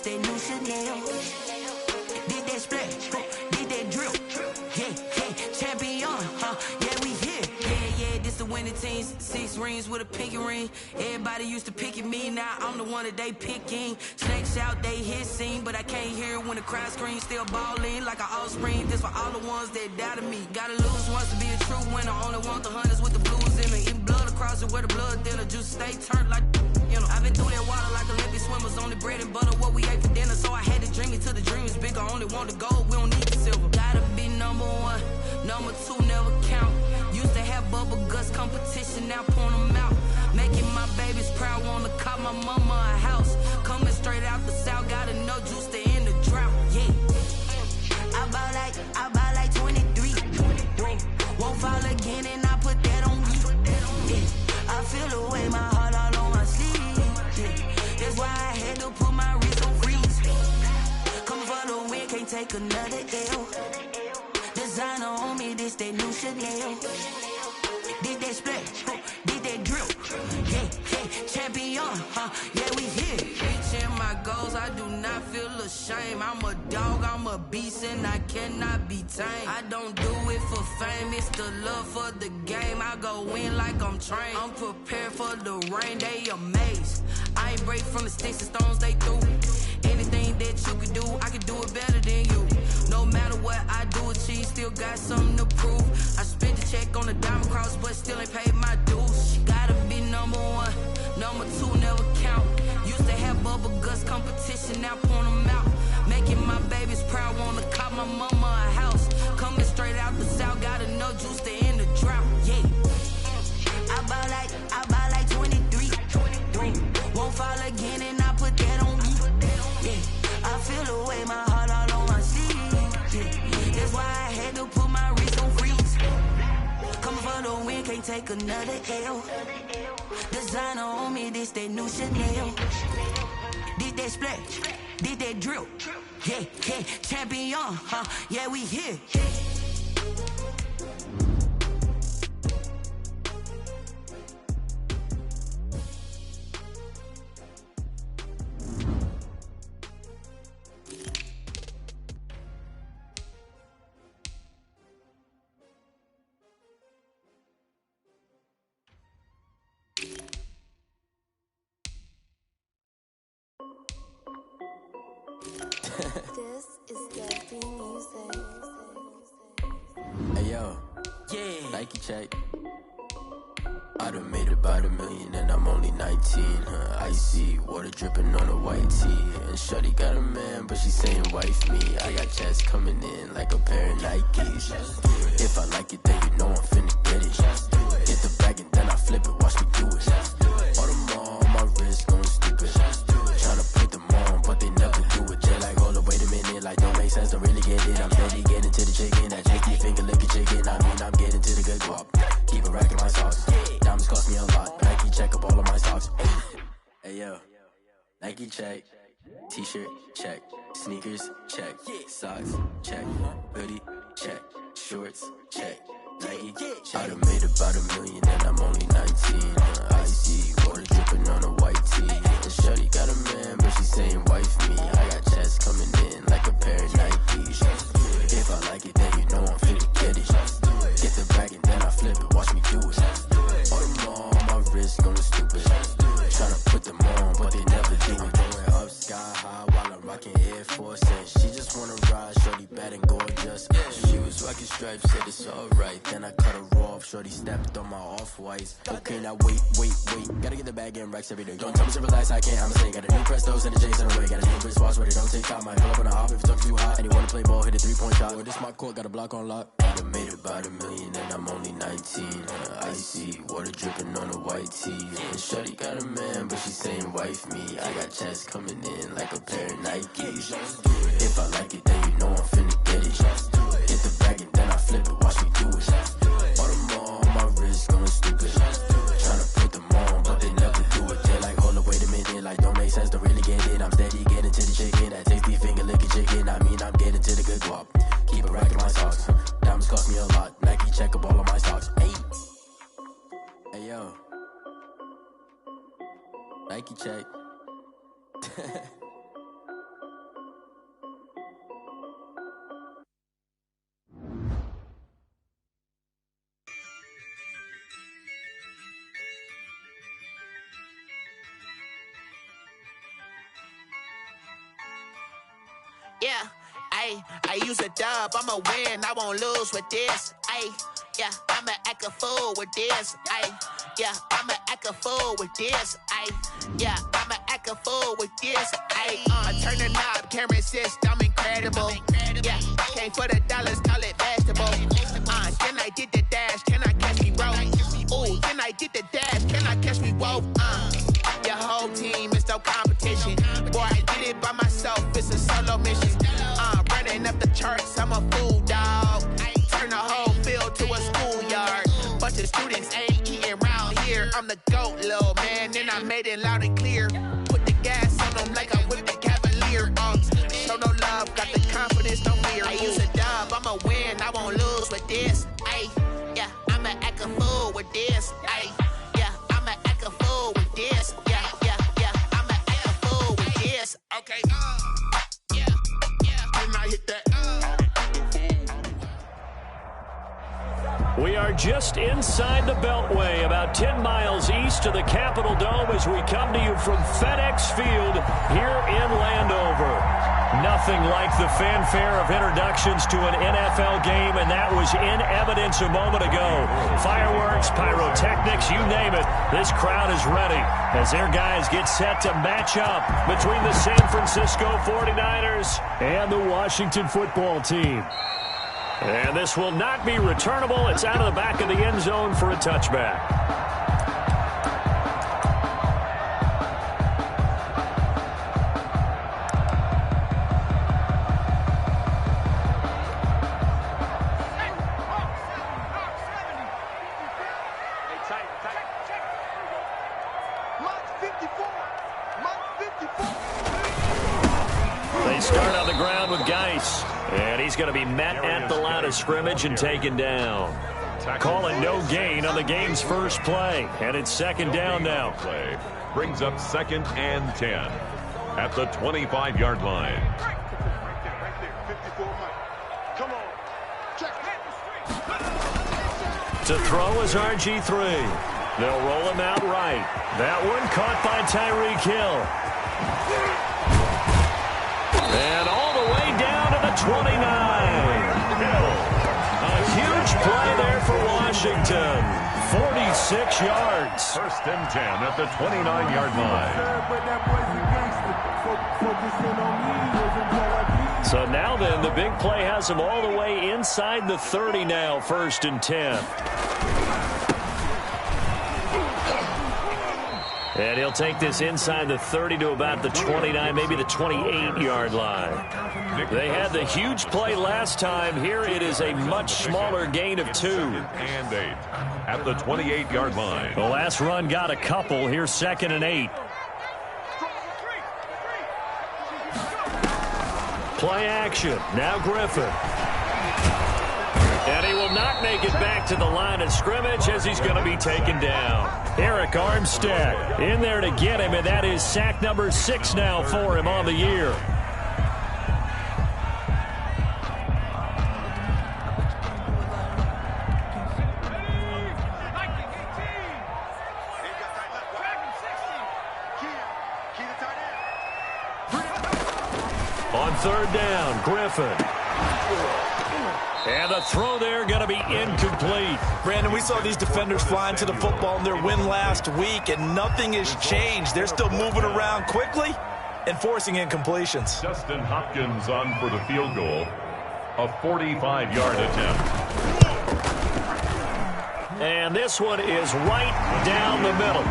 that new Chanel. Did that splash, did that drill. Yeah, champion, yeah, we here. Yeah, this the winning teams. 6 rings with a pinky ring. Everybody used to pick at me, now I'm the one that they picking. Snakes out, they hissing, but I can't hear it when the crowd screams. Still balling like an offspring. This for all the ones that doubted me. Gotta lose once to be a true winner. Only want the hunters with the blues in me. Eating blood across it where the blood thinner. Juice stay turned like, you know. I've been through that water like Olympic swimmers. Only bread and butter, what we ate for dinner. So I had to dream it till the dream is bigger. Only want the gold, we don't need the silver. Gotta be number 1, number 2 never count. Used to have bubble guts competition, now point them out. Making my babies proud, wanna call my mama a house. Coming straight out the south, gotta know juice to end the drought. Yeah, I bought like 23. Won't fall again, and I put that on me. Yeah, I feel the way, my heart all on my sleeve. Yeah, that's why I had to put my wrist on freeze. Come for the win, can't take another L. Designer on me, this that new Chanel. Did that splash, did that drill. Yeah, champion, yeah, we here. Reaching my goals, I do not feel ashamed. I'm a dog, I'm a beast, and I cannot be tamed. I don't do it for fame, it's the love for the game. I go in like I'm trained. I'm prepared for the rain, they amazed. I ain't break from the sticks and stones they threw. Anything that you could do, I could do it better than you. No matter what I do achieve, still got something to prove. I spent the check on the diamond cross, but still ain't paid my dues. Gotta be number 1, number 2 never count. Used to have bubble guts competition, now point them out. Making my babies proud, wanna call my mama a house. Coming straight out the south, gotta know juice to end the drought. Yeah, I bought like 23. Won't fall again, and I put that on me. Yeah, I feel the way, my heart all on my sleeve. Yeah, that's why I had to put my wrist on freeze. Coming for the win, can't take another L. Designer on me, this that new Chanel. Did that splash, did that drill. Yeah, champion, yeah, we here. This is Deadbeat Music. Hey yo, yeah, Nike check. I done made about $1 million and I'm only 19. Icy water dripping on a white tee. And shorty got a man, but she saying wife me. I got checks coming in like a pair of Nikes. If I like it, then you know I'm finna get it. Get the bag and then I flip it, watch me do it. All them all on my wrist going stupid. Tryna put them on, but they never do it. They're like, hold up, wait a minute, like don't make sense, don't really get it. I'm steady getting to the chicken, that cheeky finger licking chicken. I mean, I'm getting to the good guap. Keep it racking my socks. Diamonds cost me a lot. Nike check up all of my socks. Hey yo, Nike check. T-shirt check. Sneakers check. Socks check. Hoodie check. Shorts check. Nike check. I done made about $1 million and I'm only 19. Icy water dripping on a white tee. And shorty got a man, but she saying wife me. I got checks coming in like a pair of Nikes. If I like it, then you know I'm finna get it. Get the bag and then I flip it, watch me do it. All them all on my wrist going stupid. Tryna put them on, but they never do it. Going up sky high while I'm rocking Air Force. And she just wanna ride, shorty bad and gorgeous. She was rocking stripes, said it's alright. Then I cut her off, shorty stepped on my off-whites. Okay, now wait. Gotta get the bag and racks every day. Don't tell me to relax, I can't, I'ma say. Got a new Prestos and a J's in the way. Got a new wristwatch where they don't take time. Might pull up on a hop if it's talking too hot. And you wanna play ball, hit a 3-point shot. Well, this my court, got a block on lock. I done made about $1 million and I'm only 19. Icy water dripping on a white tee. And shorty got a man, but she saying wife me. I got checks coming in like a pair of Nikes. If I like it, then you know I'm finna get it. Get the bag and then I flip it, watch me do it. All them all on my wrist going stupid. Tryna put them on, but they never do it. They're like, hold up, wait a minute, like don't make sense, don't really get it. I'm steady getting to the chicken, that tasty finger licking chicken. I mean, I'm getting to the good guap. Keep it racking my socks. Diamonds cost me a lot. Nike check up all of my socks. Hey yo, Nike check. Yeah, I use a dub, I'ma win, I won't lose with this. Yeah, I'ma act a fool with this. Yeah, I'ma act a fool with this. Yeah, I'ma act a fool with this. Turn the knob, camera assist, I'm incredible. Yeah, came for the dollars, call it vegetable. Then I did the dash, can I catch me roll? Ooh, then I did the dash, can I catch me roll? Your whole team is no competition. Boy, I did it by myself, it's a solo mission. Running up the charts, I'm a fool, dog. Turn the whole field to a schoolyard. Bunch of students ain't eating round here. I'm the GOAT, little man, and I made it loud and clear. Put the gas on them like I whipped the Cavalier. Show no love, got the confidence, no fear. I use a dub, I'ma win, I won't lose with this. Yeah, I'ma act a fool with this. Yeah, I'ma act a fool with this. Yeah, I'ma act a fool with this. Okay, yeah, when I hit that. We are just inside the Beltway, about 10 miles east of the Capitol Dome as we come to you from FedEx Field here in Landover. Nothing like the fanfare of introductions to an NFL game, and that was in evidence a moment ago. Fireworks, pyrotechnics, you name it. This crowd is ready as their guys get set to match up between the San Francisco 49ers and the Washington football team. And this will not be returnable. It's out of the back of the end zone for a touchback. They start on the ground with Geis. And he's going to be met at the line of scrimmage and taken down. Calling no gain on the game's first play. And it's second down now. Play brings up 2nd and 10 at the 25-yard line. To throw is RG3. They'll roll him out right. That one caught by Tyreek Hill. And all the way down to the 29. A huge play there for Washington. 46 yards. 1st and 10 at the 29-yard line. So now then, the big play has him all the way inside the 30 now, 1st and 10. And he'll take this inside the 30 to about the 29, maybe the 28-yard line. They had the huge play last time. Here it is a much smaller gain of 2. And 8 at the 28-yard line. The last run got a couple. Here's 2nd and 8. Play action. Now Griffin. And he will not make it back to the line of scrimmage as he's going to be taken down. Eric Armstead in there to get him, and that is sack number 6 now for him on the year. On 3rd down, Griffin. And the throw there going to be incomplete. Brandon, we saw these defenders flying to the football in their win last week, and nothing has changed. They're still moving around quickly and forcing incompletions. Justin Hopkins on for the field goal. A 45-yard attempt. And this one is right down the middle.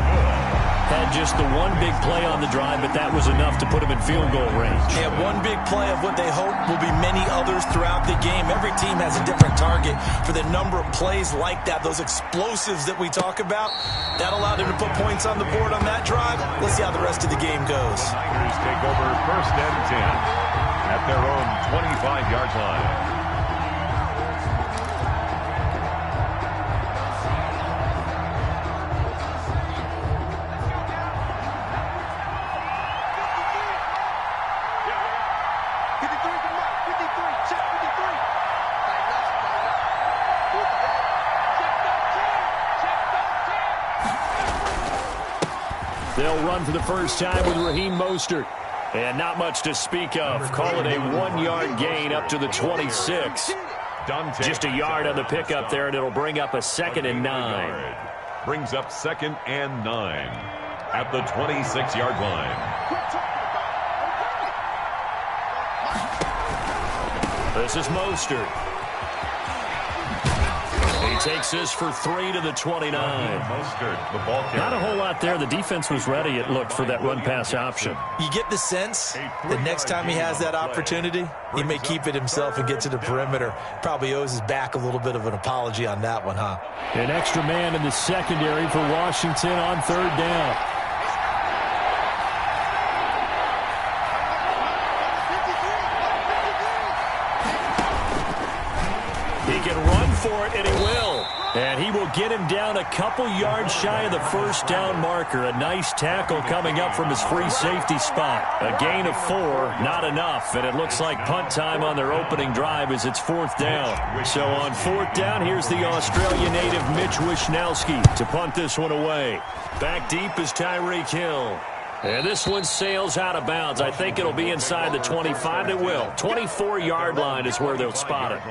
Had just the one big play on the drive, but that was enough to put him in field goal range. Yeah, one big play of what they hope will be many others throughout the game. Every team has a different target for the number of plays like that, those explosives that we talk about. That allowed them to put points on the board on that drive. Let's see how the rest of the game goes. Niners take over 1st and 10 at their own 25-yard line. They'll run for the first time with Raheem Mostert. And not much to speak of. Call it a 1-yard gain up to the 26. Just a yard on the pickup there, and it'll bring up a 2nd and 9. Brings up 2nd and 9 at the 26-yard line. This is Mostert. He takes this for 3 to the 29. Mostert, the ball carrier. Not a whole lot there. The defense was ready, it looked, for that run-pass option. You get the sense that next time he has that opportunity, he may keep it himself and get to the perimeter. Probably owes his back a little bit of an apology on that one, huh? An extra man in the secondary for Washington on 3rd down. He can run for it, and he will. And he will get him down a couple yards shy of the 1st down marker. A nice tackle coming up from his free safety spot. A gain of 4, not enough. And it looks like punt time on their opening drive as it's 4th down. So on 4th down, here's the Australian native Mitch Wishnowsky to punt this one away. Back deep is Tyreek Hill. And this one sails out of bounds. I think it'll be inside the 25. It will. 24-yard line is where they'll spot it.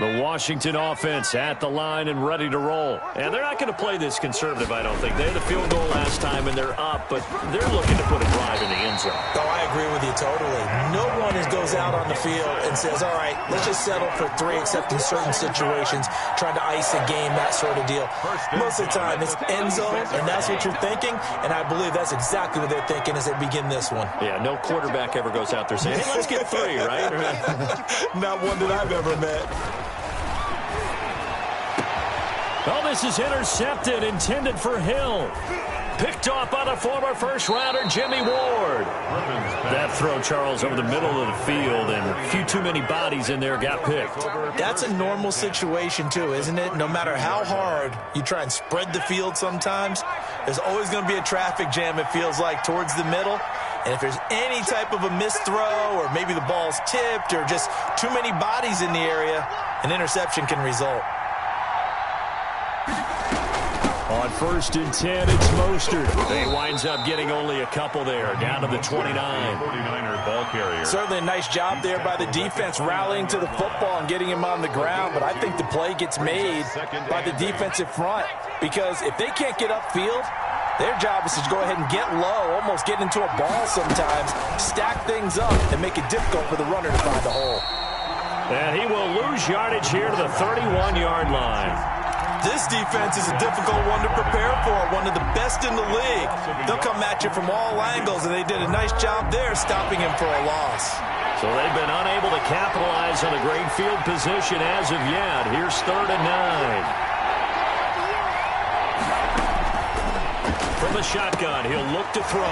The Washington offense at the line and ready to roll. And they're not going to play this conservative, I don't think. They had a field goal last time, and they're up, but they're looking to put a drive in the end zone. Oh, I agree with you totally. No one goes out on the field and says, all right, let's just settle for 3, except in certain situations, trying to ice a game, that sort of deal. Most of the time, it's end zone, and that's what you're thinking, and I believe that's exactly what they're thinking as they begin this one. Yeah, no quarterback ever goes out there saying, hey, let's get 3, right? Not one that I've ever met. Oh, this is intercepted, intended for Hill. Picked off by the former first-rounder, Jimmy Ward. That throw, Charles, over the middle of the field, and a few too many bodies in there got picked. That's a normal situation, too, isn't it? No matter how hard you try and spread the field sometimes, there's always going to be a traffic jam, it feels like, towards the middle. And if there's any type of a missed throw, or maybe the ball's tipped, or just too many bodies in the area, an interception can result. On 1st and 10, it's Mostert. He winds up getting only a couple there, down to the 29. 49er ball carrier. Certainly a nice job there by the defense rallying to the football and getting him on the ground, but I think the play gets made by the defensive front, because if they can't get upfield, their job is to go ahead and get low, almost get into a ball sometimes, stack things up, and make it difficult for the runner to find the hole. And he will lose yardage here to the 31-yard line. This defense is a difficult one to prepare for, one of the best in the league. They'll come at you from all angles, and they did a nice job there stopping him for a loss. So they've been unable to capitalize on a great field position as of yet. Here's 3rd and 9. From the shotgun, he'll look to throw.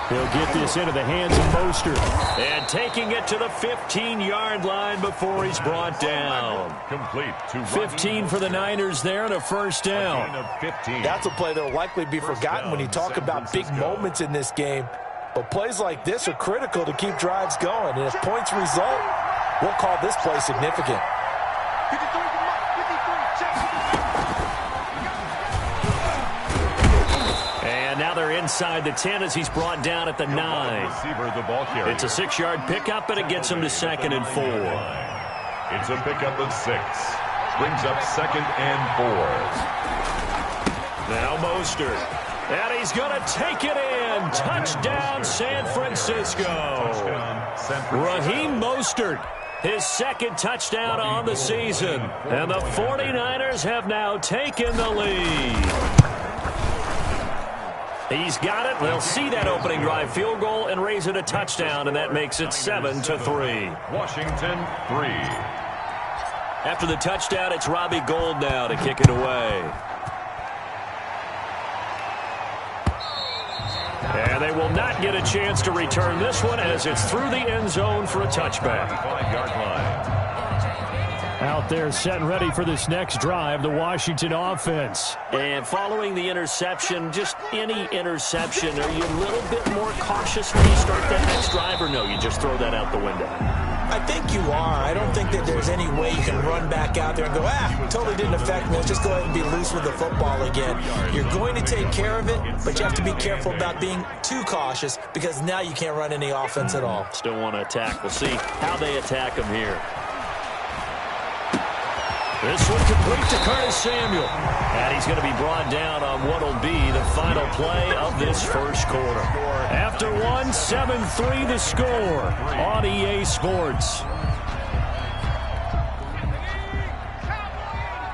He'll get this into the hands of Mostert. And taking it to the 15-yard line before he's brought down. Complete. 15 for the Niners there and a 1st down. That's a play that will likely be forgotten when you talk about big moments in this game. But plays like this are critical to keep drives going. And if points result, we'll call this play significant. And now they're inside the 10 as he's brought down at the 9. It's a 6-yard pickup, and it gets him to 2nd and 4. It's a pickup of 6. Brings up 2nd and 4. Now Mostert. And he's going to take it in. Touchdown, San Francisco. Raheem Mostert, his 2nd touchdown on the season. And the 49ers have now taken the lead. He's got it. They'll see that opening drive field goal and raise it a touchdown, and that makes it 7-3. Washington 3. After the touchdown, it's Robbie Gould now to kick it away. And they will not get a chance to return this one as it's through the end zone for a touchback. 5-yard line. Out there set and ready for this next drive, the Washington offense. And following the interception, just any interception, are you a little bit more cautious when you start that next drive, or no, you just throw that out the window? I think you are. I don't think that there's any way you can run back out there and go, totally didn't affect me. Let's just go ahead and be loose with the football again. You're going to take care of it, but you have to be careful about being too cautious because now you can't run any offense at all. Still want to attack. We'll see how they attack him here. This one complete to Curtis Samuel. And he's going to be brought down on what will be the final play of this first quarter. After one, 7-3 the score on EA Sports.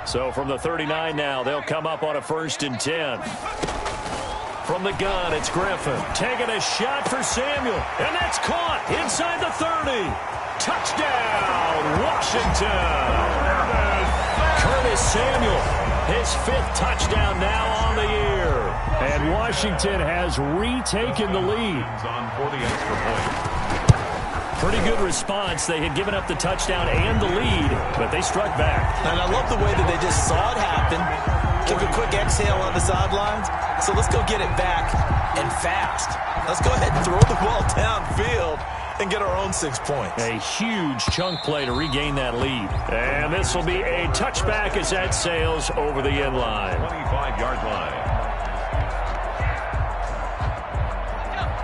So from the 39 now, they'll come up on a 1st and 10. From the gun, it's Griffin. Taking a shot for Samuel. And that's caught inside the 30. Touchdown, Washington. Curtis Samuel, his 5th touchdown now on the year. And Washington has retaken the lead. Pretty good response. They had given up the touchdown and the lead, but they struck back. And I love the way that they just saw it happen, took a quick exhale on the sidelines. So let's go get it back and fast. Let's go ahead and throw the ball downfield and get our own 6 points. A huge chunk play to regain that lead. And this will be a touchback as that sails over the end line. 25-yard line.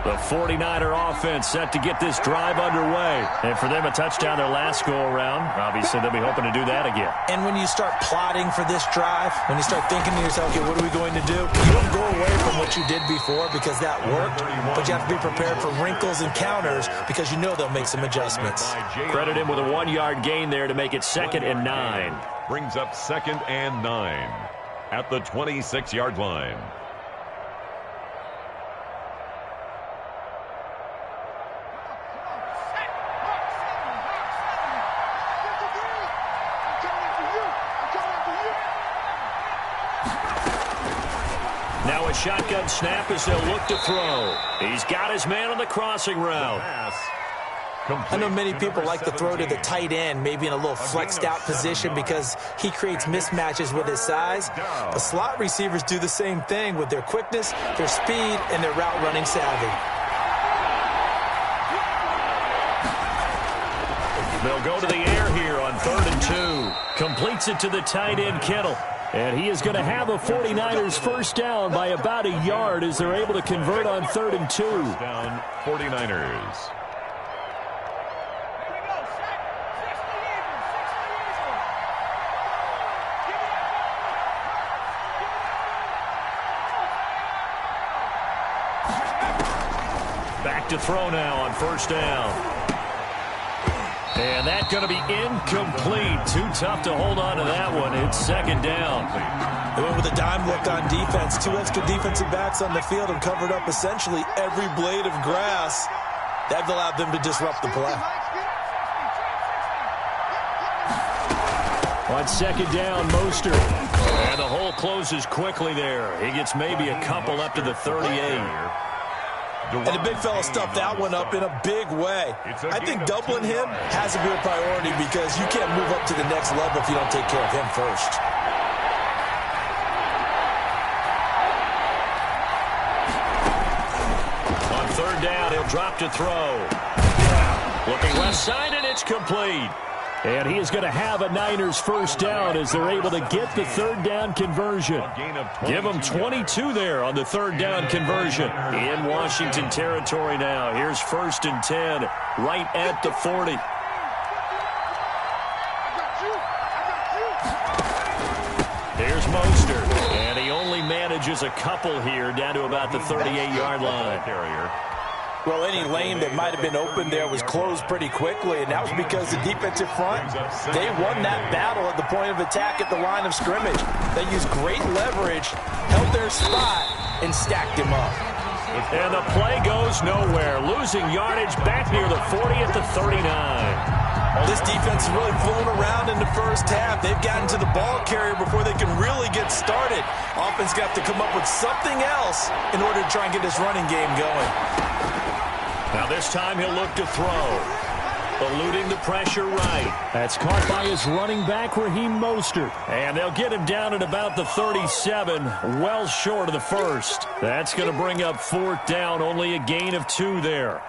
The 49er offense set to get this drive underway. And for them, a touchdown their last go-around. Obviously, they'll be hoping to do that again. And when you start plotting for this drive, when you start thinking to yourself, okay, what are we going to do? You don't go away from what you did before because that worked, but you have to be prepared for wrinkles and counters because you know they'll make some adjustments. Credit him with a 1-yard gain there to make it 2nd and 9. Brings up 2nd and 9 at the 26-yard line. Now a shotgun snap as they'll look to throw. He's got his man on the crossing route. I know many people like to throw to the tight end, maybe in a little flexed out position because he creates mismatches with his size. The slot receivers do the same thing with their quickness, their speed, and their route running savvy. They'll go to the air here on 3rd and 2. Completes it to the tight end, Kittle. And he is going to have a 49ers first down by about a yard as they're able to convert on 3rd and 2. Down 49ers. Back to throw now on 1st down. And that's going to be incomplete. Too tough to hold on to that one. It's 2nd down. They went with a dime look on defense. 2 extra defensive backs on the field and covered up essentially every blade of grass. That allowed them to disrupt the play. On 2nd down, Mostert. And the hole closes quickly there. He gets maybe a couple up to the 38. And the big fella stuffed that one up in a big way. I think doubling him has to be a priority because you can't move up to the next level if you don't take care of him first. On 3rd down, he'll drop to throw. Looking left side, and it's complete. And he is going to have a Niners first down as they're able to get the 3rd down conversion. Give them 22 there on the 3rd down conversion. In Washington territory now. Here's 1st and 10 right at the 40. Here's Mostert. And he only manages a couple here down to about the 38-yard line. Well, any lane that might have been open there was closed pretty quickly, and that was because the defensive front, they won that battle at the point of attack at the line of scrimmage. They used great leverage, held their spot, and stacked him up. And the play goes nowhere. Losing yardage back near the 40 at the 39. This defense is really fooling around in the first half. They've gotten to the ball carrier before they can really get started. Offense got to come up with something else in order to try and get this running game going. Now this time he'll look to throw. eluding the pressure right. That's caught by his running back, Raheem Mostert. And they'll get him down at about the 37, well short of the first. That's going to bring up 4th down, only a gain of 2 there.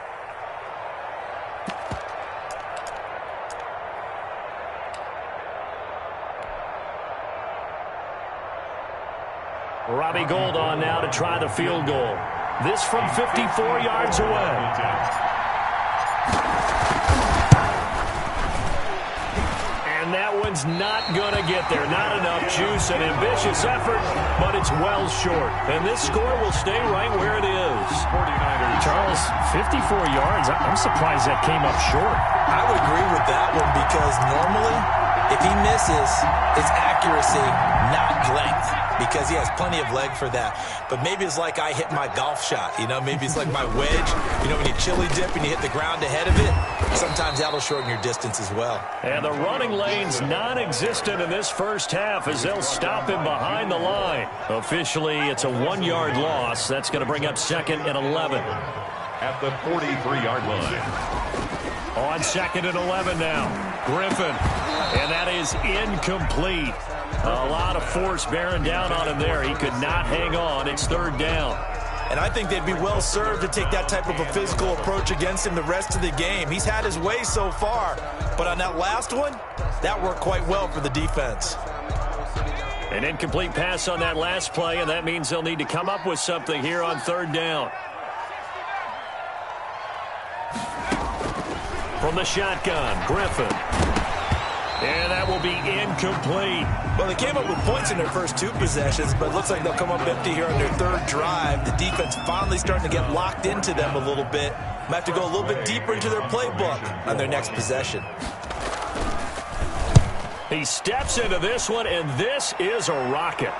Robbie Gould on now to try the field goal. This from 54 yards away. And that one's not going to get there. Not enough juice, an ambitious effort, but it's well short. And this score will stay right where it is. 49ers. Charles, 54 yards. I'm surprised that came up short. I would agree with that one because normally, if he misses, it's accuracy, not length, because he has plenty of leg for that. But maybe it's like I hit my golf shot, you know, maybe it's like my wedge. You know, when you chili dip and you hit the ground ahead of it, sometimes that'll shorten your distance as well. And the running lane's non-existent in this first half as they'll stop him behind the line. Officially, it's a 1-yard loss. That's going to bring up 2nd and 11. At the 43-yard line. On 2nd and 11 now. Griffin. And that is incomplete. A lot of force bearing down on him there. He could not hang on. It's 3rd down. And I think they'd be well served to take that type of a physical approach against him the rest of the game. He's had his way so far. But on that last one, that worked quite well for the defense. An incomplete pass on that last play, and that means they'll need to come up with something here on 3rd down. From the shotgun, Griffin. And that will be incomplete. Well, they came up with points in their first 2 possessions, but it looks like they'll come up empty here on their 3rd drive. The defense finally starting to get locked into them a little bit. Might have to go a little bit deeper into their playbook on their next possession. He steps into this one, and this is a rocket.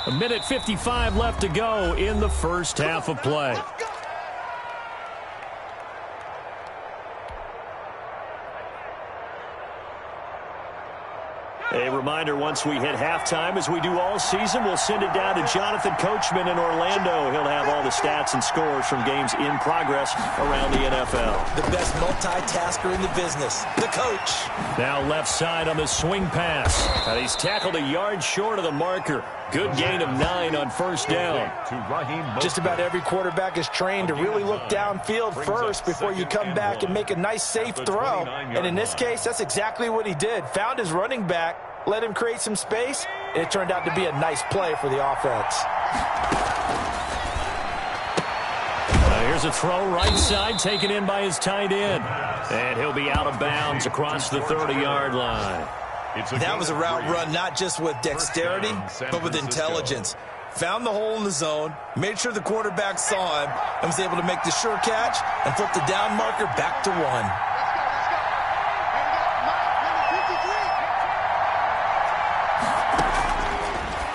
1:55 left to go in the first half of play. A reminder, once we hit halftime, as we do all season, we'll send it down to Jonathan Coachman in Orlando. He'll have all the stats and scores from games in progress around the NFL. The best multitasker in the business, the coach. Now left side on the swing pass. And he's tackled a yard short of the marker. Good gain of 9 on 1st down. Just about every quarterback is trained to really look downfield first before you come back and make a nice, safe throw. And in this case, that's exactly what he did. Found his running back, let him create some space, and it turned out to be a nice play for the offense. Here's a throw right side, taken in by his tight end. And he'll be out of bounds across the 30-yard line. That was a route run not just with dexterity, but with intelligence. Found the hole in the zone, made sure the quarterback saw him, and was able to make the sure catch and flip the down marker back to 1.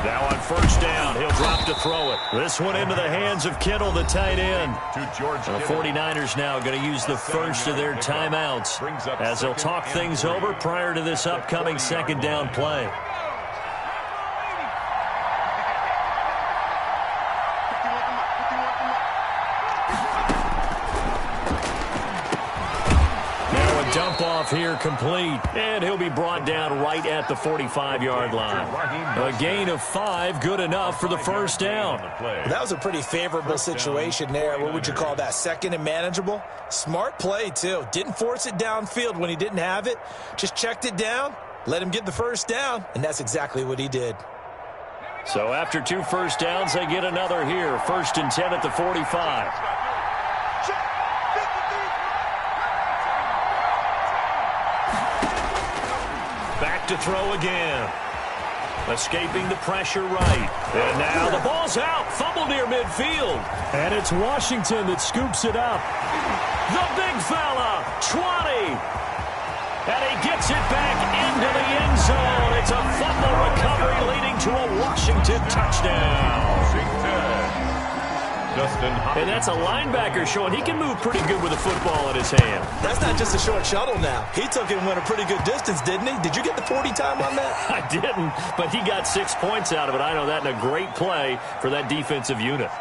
Now on 1st down, he'll drop to throw it. This one into the hands of Kittle, the tight end. The 49ers now going to use the first of their timeouts as they'll talk things over prior to this upcoming 2nd down play. Dump off here complete, and he'll be brought down right at the 45-yard line. A gain of 5, good enough for the 1st down. Well, that was a pretty favorable situation there. What would you call that, 2nd and manageable? Smart play, too. Didn't force it downfield when he didn't have it. Just checked it down, let him get the 1st down, and that's exactly what he did. So after 2 first downs, they get another here. 1st and 10 at the 45. Back to throw again. Escaping the pressure right. And now the ball's out. Fumble near midfield. And it's Washington that scoops it up. The big fella, 20. And he gets it back into the end zone. It's a fumble recovery leading to a Washington touchdown. And that's a linebacker showing he can move pretty good with a football in his hand. That's not just a short shuttle now. He took it and went a pretty good distance, didn't he? Did you get the 40 time on that? I didn't, but he got 6 points out of it. I know that in a great play for that defensive unit.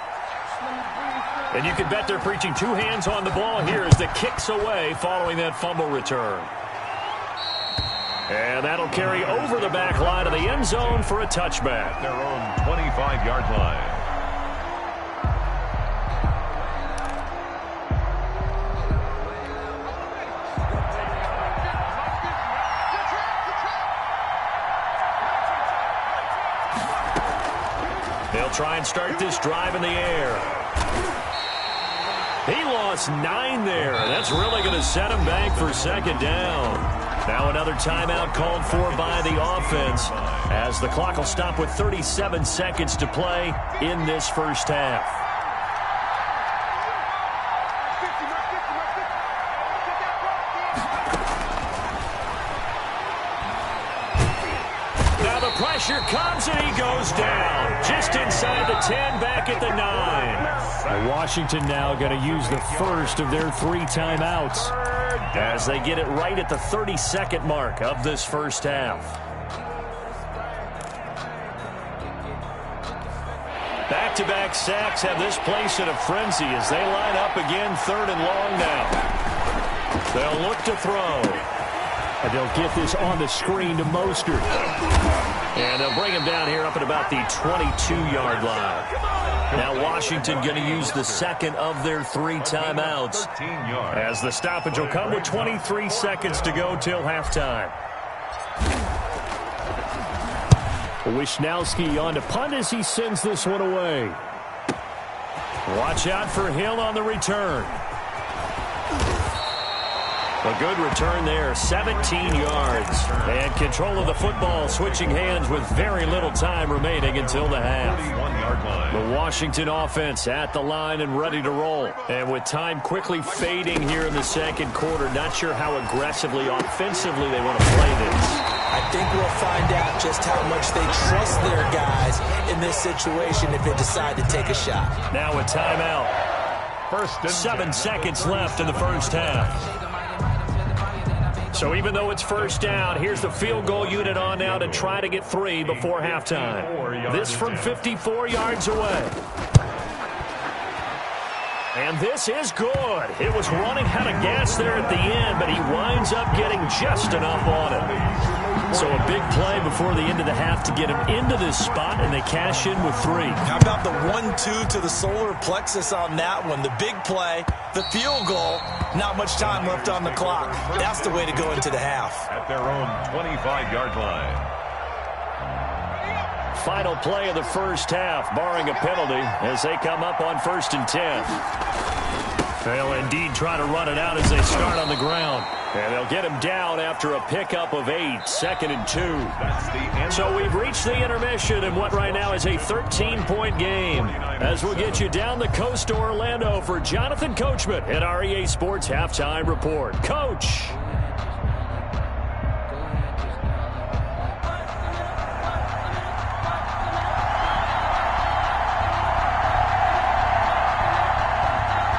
And you can bet they're preaching two hands on the ball here as the kick's away following that fumble return. And that'll carry over the back line of the end zone for a touchback. Their own 25-yard line. They'll try and start this drive in the air. He lost 9 there. That's really going to set him back for second down. Now another timeout called for by the offense as the clock will stop with 37 seconds to play in this first half. Now the pressure comes and he goes down. Just inside the 10, back at the 9. Now Washington now going to use the first of their 3 timeouts as they get it right at the 30-second mark of this first half. Back-to-back sacks have this place in a frenzy as they line up again, 3rd and long now. They'll look to throw. And they'll get this on the screen to Mostert. And they'll bring him down here up at about the 22-yard line. Now Washington going to use the second of their 3 timeouts as the stoppage will come with 23 seconds to go till halftime. Wisnowski on to punt as he sends this one away. Watch out for Hill on the return. A good return there, 17 yards. And control of the football, switching hands with very little time remaining until the half. The Washington offense at the line and ready to roll. And with time quickly fading here in the second quarter, not sure how aggressively, offensively they want to play this. I think we'll find out just how much they trust their guys in this situation if they decide to take a shot. Now a timeout. 7 seconds left in the first half. So even though it's first down, here's the field goal unit on now to try to get 3 before halftime. This from 54 yards away. And this is good. It was running out of gas there at the end, but he winds up getting just enough on it. So a big play before the end of the half to get him into this spot, and they cash in with 3. How about the 1-2 to the solar plexus on that one? The big play, the field goal, not much time left on the clock. That's the way to go into the half. At their own 25-yard line. Final play of the first half, barring a penalty, as they come up on 1st and 10. They'll indeed try to run it out as they start on the ground. And they'll get him down after a pickup of 8, 2nd and 2. So we've reached the intermission in what right now is a 13-point game. As we'll get you down the coast to Orlando for Jonathan Coachman at our EA Sports Halftime Report. Coach!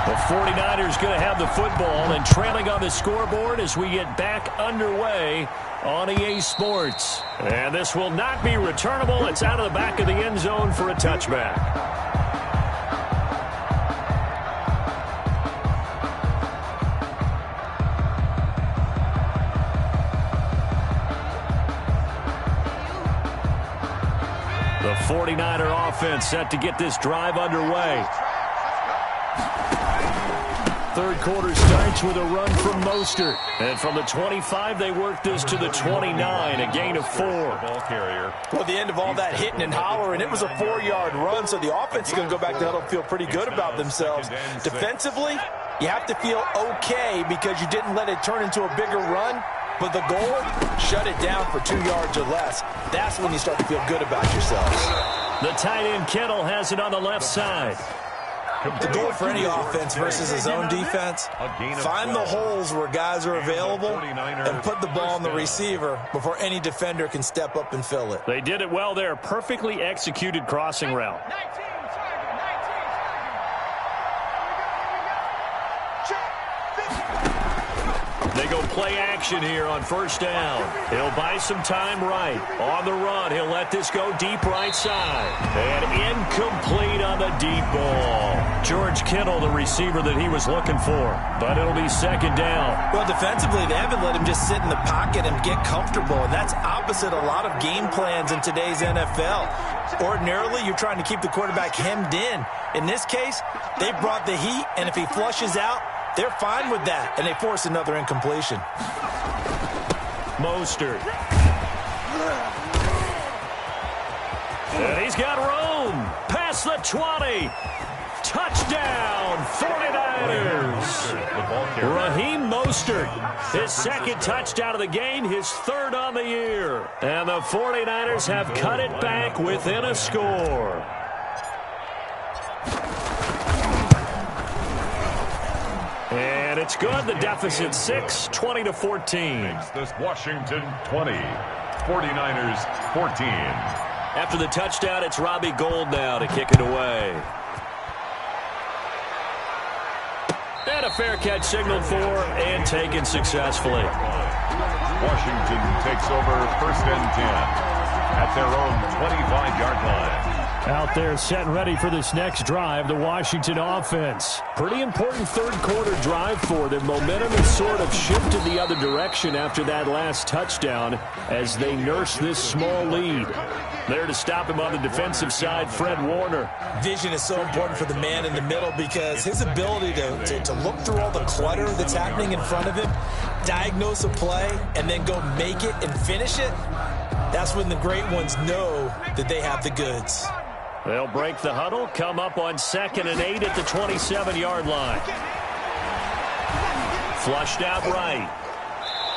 The 49ers going to have the football and trailing on the scoreboard as we get back underway on EA Sports. And this will not be returnable. It's out of the back of the end zone for a touchback. The 49er offense set to get this drive underway. Third quarter starts with a run from Mostert. And from the 25, they work this to the 29, a gain of 4. Ball carrier. Well, the end of all that hitting and hollering, it was a 4-yard run, so the offense is going to go back to huddle and feel pretty good about themselves. Defensively, you have to feel okay because you didn't let it turn into a bigger run. But the goal, shut it down for 2 yards or less. That's when you start to feel good about yourselves. The tight end Kittle has it on the left side. The goal for any offense versus his own defense, find the holes where guys are available and put the ball on the receiver before any defender can step up and fill it. They did it well there. Perfectly executed crossing route. They go play action here on first down. He'll buy some time right. On the run, he'll let this go deep right side. And incomplete on the deep ball. George Kittle, the receiver that he was looking for. But it'll be second down. Well, defensively, they haven't let him just sit in the pocket and get comfortable. And that's opposite a lot of game plans in today's NFL. Ordinarily, you're trying to keep the quarterback hemmed in. In this case, they brought the heat, and if he flushes out, they're fine with that, and they force another incompletion. Mostert. And he's got room. Past the 20. Touchdown, 49ers. Raheem Mostert, his second touchdown of the game, his third on the year. And the 49ers have cut it back within a score. And it's good. The deficit 6, 20-14. This Washington 20, 49ers 14. After the touchdown, it's Robbie Gould now to kick it away. And a fair catch signaled for and taken successfully. Washington takes over first and 10 at their own 25-yard line. Out there set and ready for this next drive, the Washington offense. Pretty important third-quarter drive for them. Momentum has sort of shifted the other direction after that last touchdown as they nurse this small lead. There to stop him on the defensive side, Fred Warner. Vision is so important for the man in the middle because his ability to look through all the clutter that's happening in front of him, diagnose a play, and then go make it and finish it, that's when the great ones know that they have the goods. They'll break the huddle, come up on 2nd and 8 at the 27-yard line. Flushed out right.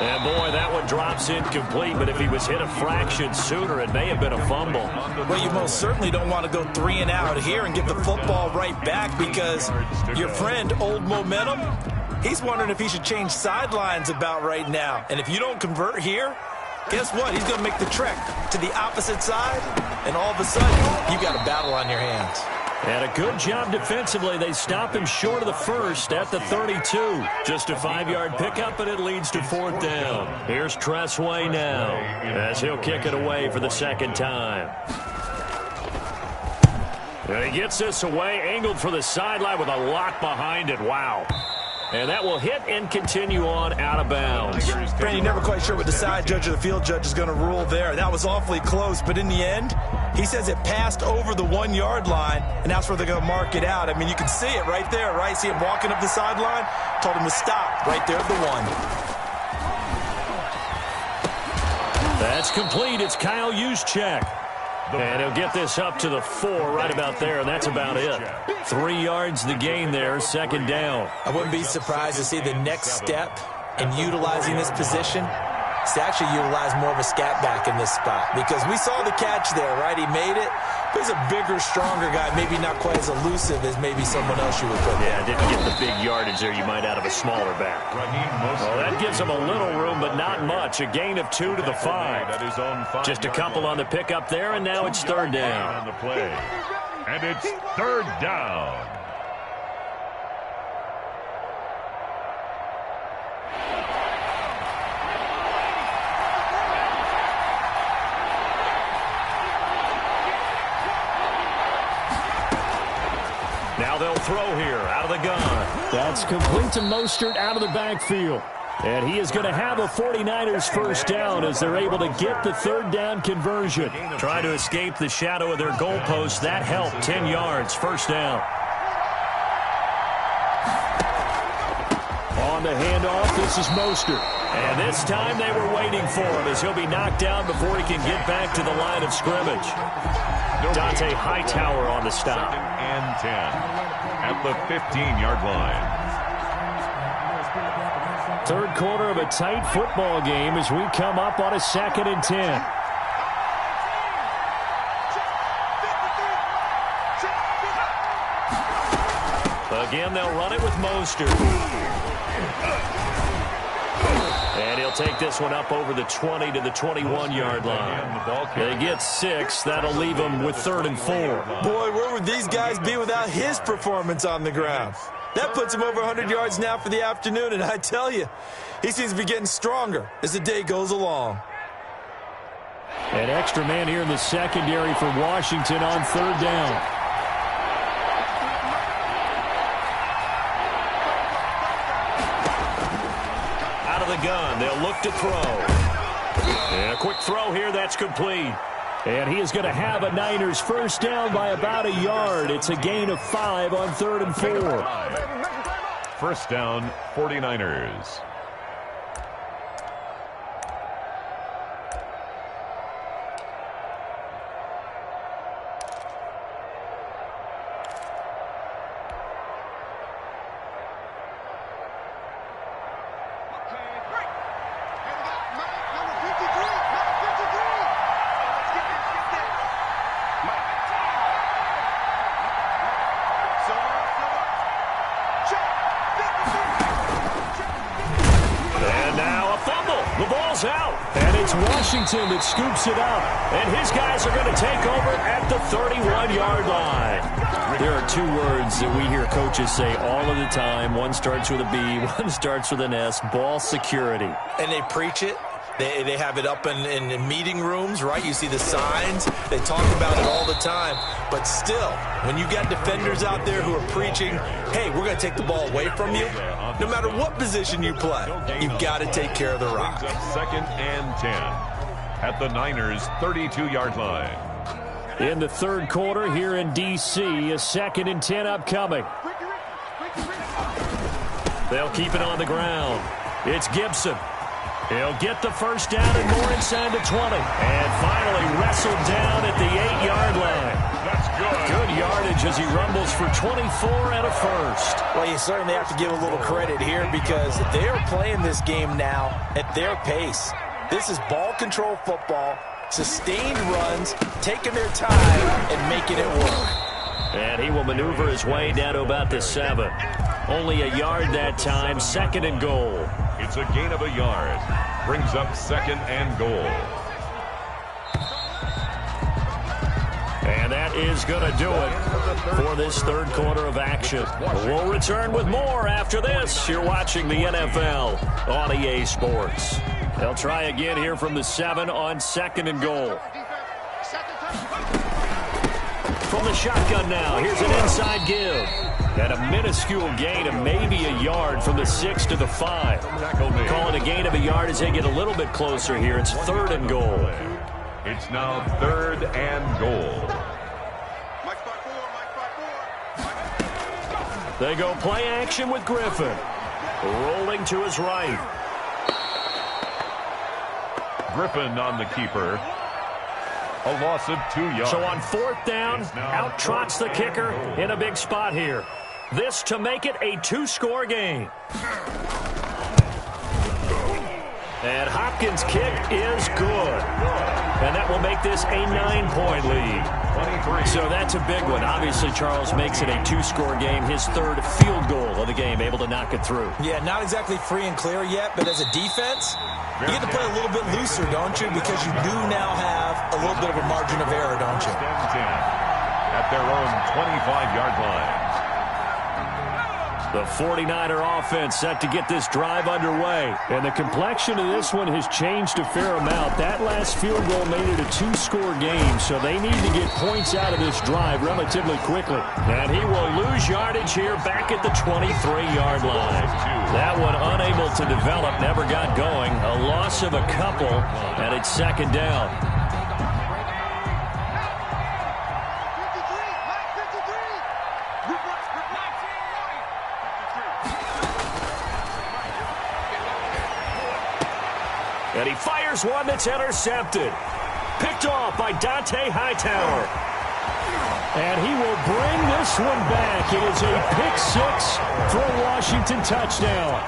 And, boy, that one drops incomplete, but if he was hit a fraction sooner, it may have been a fumble. Well, you most certainly don't want to go 3 and out here and get the football right back because your friend, Old Momentum, he's wondering if he should change sidelines about right now. And if you don't convert here, guess what? He's going to make the trek to the opposite side, and all of a sudden, you've got a battle on your hands. And a good job defensively. They stop him short of the first at the 32. Just a 5-yard pickup, and it leads to 4th down. Here's Tressway now as he'll kick it away for the second time. And he gets this away, angled for the sideline with a lock behind it. Wow. And that will hit and continue on out of bounds. Brandon, you're never quite sure what the side judge or the field judge is going to rule there. That was awfully close, but in the end, he says it passed over the 1-yard line, and that's where they're going to mark it out. I mean, you can see it right there, right? See him walking up the sideline? Told him to stop right there at the 1. That's complete. It's Kyle Juszczyk. And he'll get this up to the 4 right about there, and that's about it. 3 yards the gain there, second down. I wouldn't be surprised to see the next step in utilizing this position is to actually utilize more of a scat back in this spot. Because we saw the catch there, right? He made it. But he's a bigger, stronger guy, maybe not quite as elusive as maybe someone else you would put there. Yeah, didn't get the big yardage there you might out of a smaller back. Well, that gives him a little room, but not much. A gain of 2 to the 5. Just a couple on the pickup there, and now it's third down. On the play. And it's third down. Now they'll throw here out of the gun. That's complete to Mostert out of the backfield. And he is going to have a 49ers first down as they're able to get the third down conversion. Trying to escape the shadow of their goalpost. That helped. 10 yards, first down. On the handoff, this is Mostert. And this time they were waiting for him as he'll be knocked down before he can get back to the line of scrimmage. Dante Hightower on the stop. Second and 10 at the 15-yard line. Third quarter of a tight football game as we come up on a 2nd and 10. Again, they'll run it with Mostert. And he'll take this one up over the 20 to the 21-yard line. They get 6. That'll leave them with 3rd and 4. Boy, where would these guys be without his performance on the ground? That puts him over 100 yards now for the afternoon, and I tell you, he seems to be getting stronger as the day goes along. An extra man here in the secondary for Washington on third down. the gun. They'll look to throw. And a quick throw here. That's complete. And he is going to have a Niners first down by about a yard. It's a gain of 5 on 3rd and 4. First down, 49ers. Washington that scoops it up, and his guys are going to take over at the 31-yard line. There are 2 words that we hear coaches say all of the time. One starts with a B, one starts with an S, ball security. And they preach it. They have it up in meeting rooms, right? You see the signs. They talk about it all the time. But still, when you got defenders out there who are preaching, hey, we're going to take the ball away from you, no matter what position you play, you've got to take care of the rock. Second and 10 at the Niners' 32-yard line. In the 3rd quarter here in D.C., a 2nd and 10 upcoming. They'll keep it on the ground. It's Gibson. He'll get the first down and more inside the 20. And finally wrestled down at the 8-yard line. That's good. Good yardage as he rumbles for 24 and a first. Well, you certainly have to give a little credit here because they are playing this game now at their pace. This is ball control football, sustained runs, taking their time and making it work. And he will maneuver his way down to about the 7. Only a yard that time, 2nd and goal. It's a gain of a yard. Brings up 2nd and goal. And that is going to do it for this 3rd quarter of action. We'll return with more after this. You're watching the NFL on EA Sports. They'll try again here from the 7 on 2nd and goal. From the shotgun now, here's an inside give. And a minuscule gain of maybe a yard from the 6 to the 5. Call it a gain of a yard as they get a little bit closer here. It's 3rd and goal. It's now 3rd and goal. They go play action with Griffin. Rolling to his right. Griffin on the keeper. A loss of 2 yards. So on 4th down, out trots the kicker in a big spot here. This to make it a 2-score game. And Hopkins' kick is good. And that will make this a 9-point lead. 23. So that's a big one. Obviously, Charles makes it a 2-score game. His 3rd field goal of the game, able to knock it through. Yeah, not exactly free and clear yet, but as a defense, you get to play a little bit looser, don't you? Because you do now have a little bit of a margin of error, don't you? 10 at their own 25-yard line. The 49er offense set to get this drive underway. And the complexion of this one has changed a fair amount. That last field goal made it a 2-score game, so they need to get points out of this drive relatively quickly. And he will lose yardage here back at the 23-yard line. That one unable to develop, never got going. A loss of a couple, and it's 2nd down. And he fires one that's intercepted. Picked off by Dante Hightower. And he will bring this one back. It is a pick-6 for a Washington touchdown.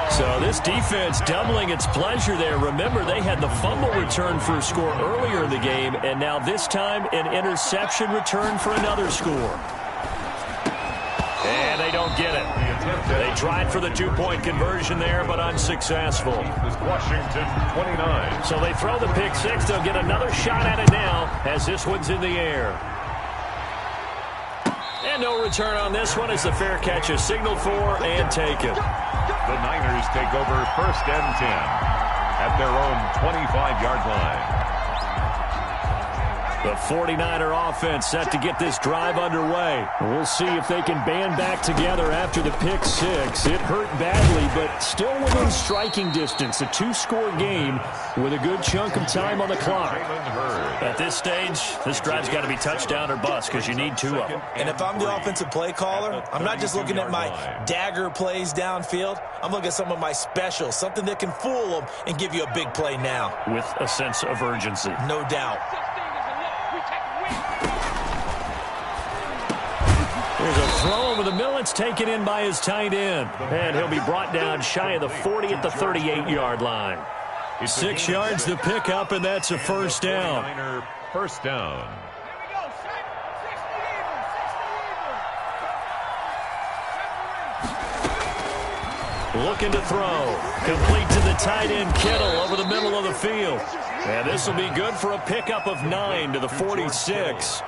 So this defense doubling its pleasure there. Remember, they had the fumble return for a score earlier in the game, and now this time an interception return for another score. And they don't get it. They tried for the 2-point conversion there, but unsuccessful. Washington 29. So they throw the pick-6. They'll get another shot at it now as this one's in the air. And no return on this one as the fair catch is signaled for and taken. The Niners take over 1st and 10 at their own 25-yard line. The 49er offense set to get this drive underway. We'll see if they can band back together after the pick six. It hurt badly, but still within striking distance. A 2-score game with a good chunk of time on the clock. At this stage, this drive's got to be touchdown or bust because you need 2 of them. And if I'm the offensive play caller, I'm not just looking at my dagger plays downfield. I'm looking at some of my specials, something that can fool them and give you a big play now. With a sense of urgency. No doubt. There's a throw over the middle. It's taken in by his tight end. And he'll be brought down shy of the 40 at the 38-yard line. 6 yards the pickup, and that's a first down. First down. Looking to throw. Complete to the tight end, Kittle, over the middle of the field. And this will be good for a pickup of 9 to the 46.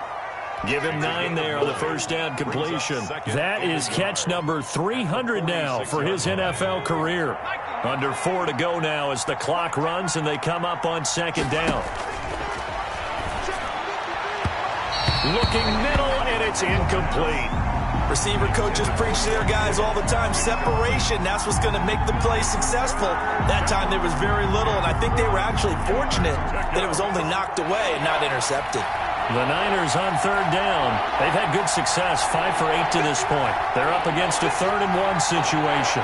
Give him 9 there on the first down completion. That is catch number 300 now for his NFL career. Under 4 to go now as the clock runs and they come up on second down. Looking middle, and it's incomplete. Receiver coaches preach to their guys all the time. Separation, that's what's going to make the play successful. That time there was very little, and I think they were actually fortunate that it was only knocked away and not intercepted. The Niners on third down. They've had good success, 5 for 8 to this point. They're up against a 3rd and 1 situation.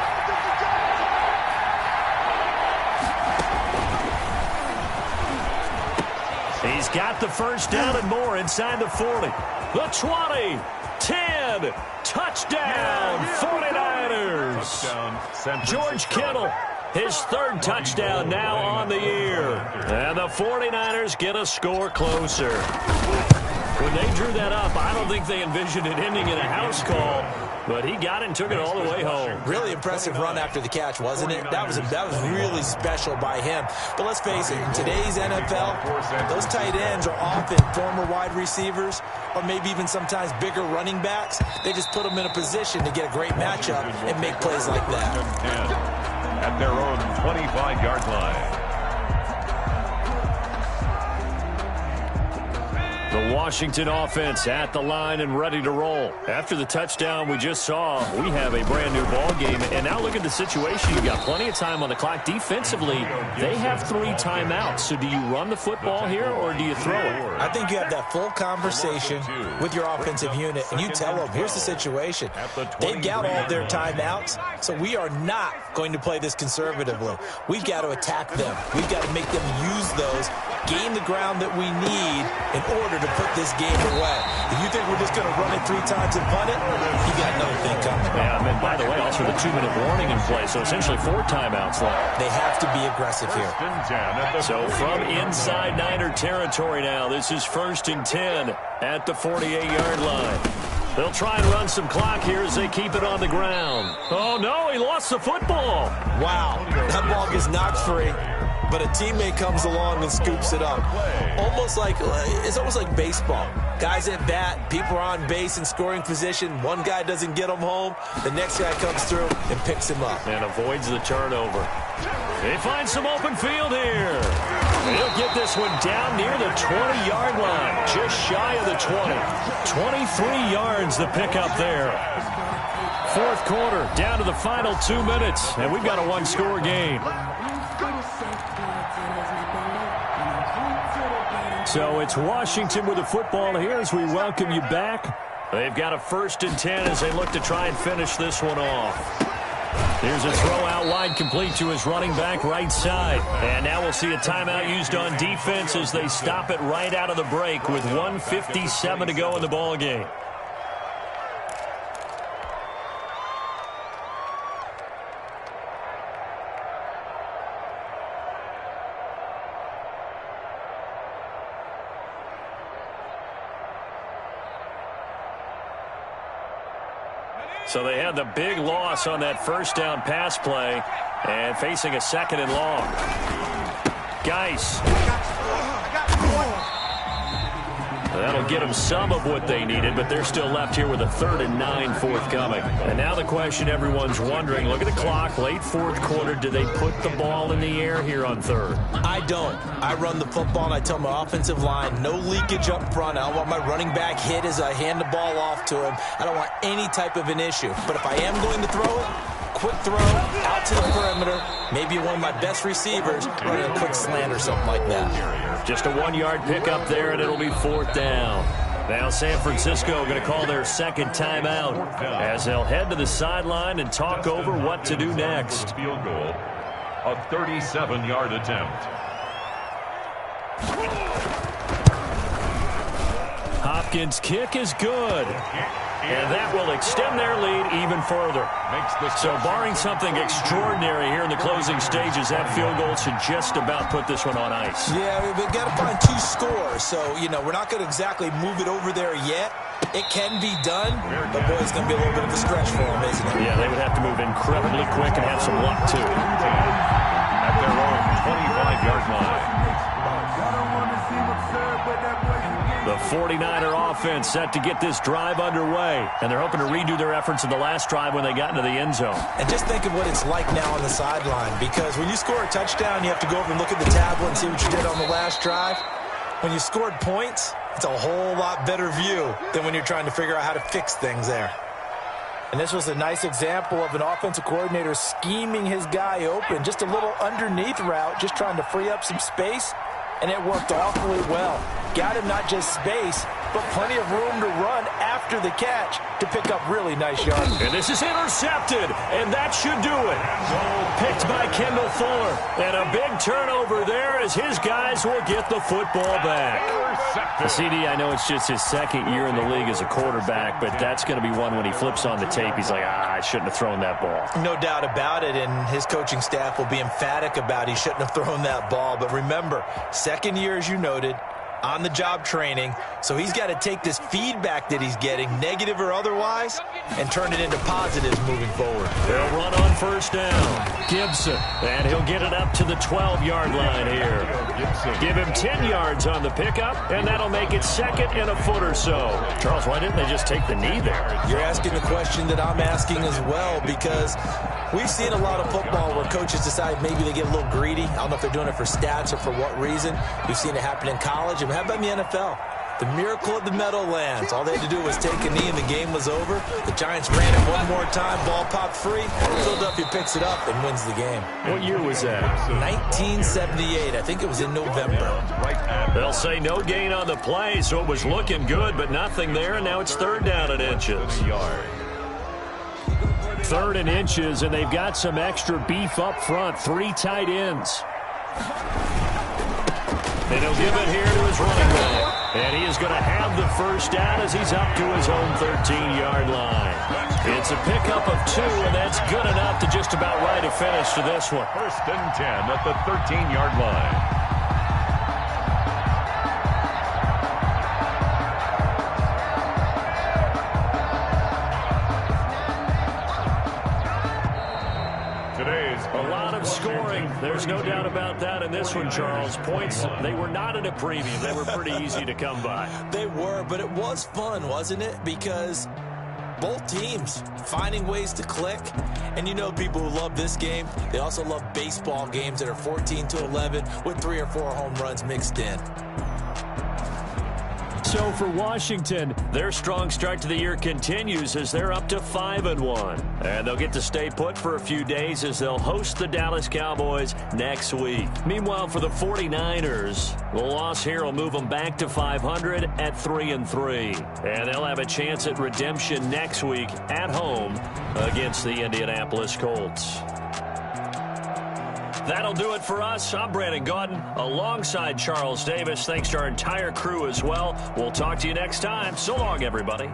He's got the first down and more inside the 40. The 20, 10, touchdown, 49ers. George Kittle, his 3rd touchdown now on the year. And the 49ers get a score closer. When they drew that up, I don't think they envisioned it ending in a house call, but he got it and took it all the way home. Really impressive run after the catch, wasn't it? That was really special by him. But let's face it, in today's NFL, those tight ends are often former wide receivers or maybe even sometimes bigger running backs. They just put them in a position to get a great matchup and make plays like that. At their own 25-yard line. The Washington offense at the line and ready to roll. After the touchdown we just saw, we have a brand new ball game. And now look at the situation. You've got plenty of time on the clock. Defensively, they have 3 timeouts. So do you run the football here or do you throw it? I think you have that full conversation with your offensive unit, and you tell them, here's the situation. They've got all their timeouts, so we are not going to play this conservatively. We've got to attack them. We've got to make them use those, gain the ground that we need in order to put this game away. If you think we're just going to run it 3 times and punt it, you got another thing coming. Yeah, and by the way, also the 2-minute warning in play, so essentially 4 timeouts left. They have to be aggressive here. So from inside Niner territory now, this is 1st and 10 at the 48-yard line. They'll try and run some clock here as they keep it on the ground. Oh, no, he lost the football. Wow, that ball gets knocked free, but a teammate comes along and scoops it up. It's almost like baseball. Guys at bat, people are on base in scoring position. One guy doesn't get him home. The next guy comes through and picks him up. And avoids the turnover. They find some open field here. He'll get this one down near the 20-yard line, just shy of the 20. 23 yards the pickup there. 4th quarter, down to the final 2 minutes, and we've got a 1-score game. So it's Washington with the football here as we welcome you back. They've got a 1st and 10 as they look to try and finish this one off. Here's a throw out wide, complete to his running back right side. And now we'll see a timeout used on defense as they stop it right out of the break with 1:57 to go in the ball game. So they had the big loss on that 1st down pass play and facing a 2nd and long. Geis. That'll get them some of what they needed, but they're still left here with a 3rd and 9 forthcoming. And now the question everyone's wondering, look at the clock, late 4th quarter, do they put the ball in the air here on 3rd? I don't. I run the football, and I tell my offensive line, no leakage up front. I don't want my running back hit as I hand the ball off to him. I don't want any type of an issue. But if I am going to throw it, quick throw, out to the perimeter, maybe one of my best receivers running a quick slant or something like that. Just a 1-yard pickup there, and it'll be 4th down. Now San Francisco going to call their 2nd timeout as they'll head to the sideline and talk over what to do next. Field goal, a 37-yard attempt. Hopkins' kick is good. And that will extend their lead even further. So barring something extraordinary here in the closing stages, that field goal should just about put this one on ice. Yeah, we've got to find 2 scores. So, we're not going to exactly move it over there yet. It can be done, but boy, it's going to be a little bit of a stretch for them, isn't it? Yeah, they would have to move incredibly quick and have some luck, too. At their own 25-yard line. The 49er offense set to get this drive underway, and they're hoping to redo their efforts in the last drive when they got into the end zone. And just think of what it's like now on the sideline, because when you score a touchdown, you have to go over and look at the tablet and see what you did on the last drive. When you scored points, it's a whole lot better view than when you're trying to figure out how to fix things there. And this was a nice example of an offensive coordinator scheming his guy open, just a little underneath route, just trying to free up some space. And it worked awfully well. Got him not just space, but plenty of room to run after the catch to pick up really nice yards. And this is intercepted, and that should do it. Picked by Kendall Fuller. And a big turnover there as his guys will get the football back. The CD, I know it's just his 2nd year in the league as a quarterback, but that's going to be one when he flips on the tape. He's like, I shouldn't have thrown that ball. No doubt about it, and his coaching staff will be emphatic about he shouldn't have thrown that ball. But remember, 2nd year, as you noted, on-the-job training, so he's got to take this feedback that he's getting, negative or otherwise, and turn it into positives moving forward. They'll run on 1st down. Gibson, and he'll get it up to the 12-yard line here. Give him 10 yards on the pickup, and that'll make it 2nd and a foot or so. Charles, why didn't they just take the knee there? You're asking the question that I'm asking as well, because we've seen a lot of football where coaches decide maybe they get a little greedy. I don't know if they're doing it for stats or for what reason. We've seen it happen in college. And how about in the NFL? The miracle of the Meadowlands. All they had to do was take a knee and the game was over. The Giants ran it one more time. Ball popped free. Philadelphia picks it up and wins the game. What year was that? 1978. I think it was in November. They'll say no gain on the play, so it was looking good, but nothing there, and now it's 3rd down and inches. 3rd and inches, and they've got some extra beef up front. 3 tight ends. And he'll give it here to his running back. And he is going to have the 1st down as he's up to his own 13-yard line. It's a pickup of 2, and that's good enough to just about write a finish to this one. 1st and 10 at the 13-yard line. A lot of scoring. There's no doubt about that in this one, Charles. Points, they were not in a premium. They were pretty easy to come by. They were, but it was fun, wasn't it? Because both teams finding ways to click. And people who love this game, they also love baseball games that are 14-11 with 3 or 4 home runs mixed in. So for Washington, their strong start to the year continues as they're up to 5-1. And they'll get to stay put for a few days as they'll host the Dallas Cowboys next week. Meanwhile, for the 49ers, the loss here will move them back to 500 at 3-3. And they'll have a chance at redemption next week at home against the Indianapolis Colts. That'll do it for us. I'm Brandon Gaudin alongside Charles Davis. Thanks to our entire crew as well. We'll talk to you next time. So long, everybody.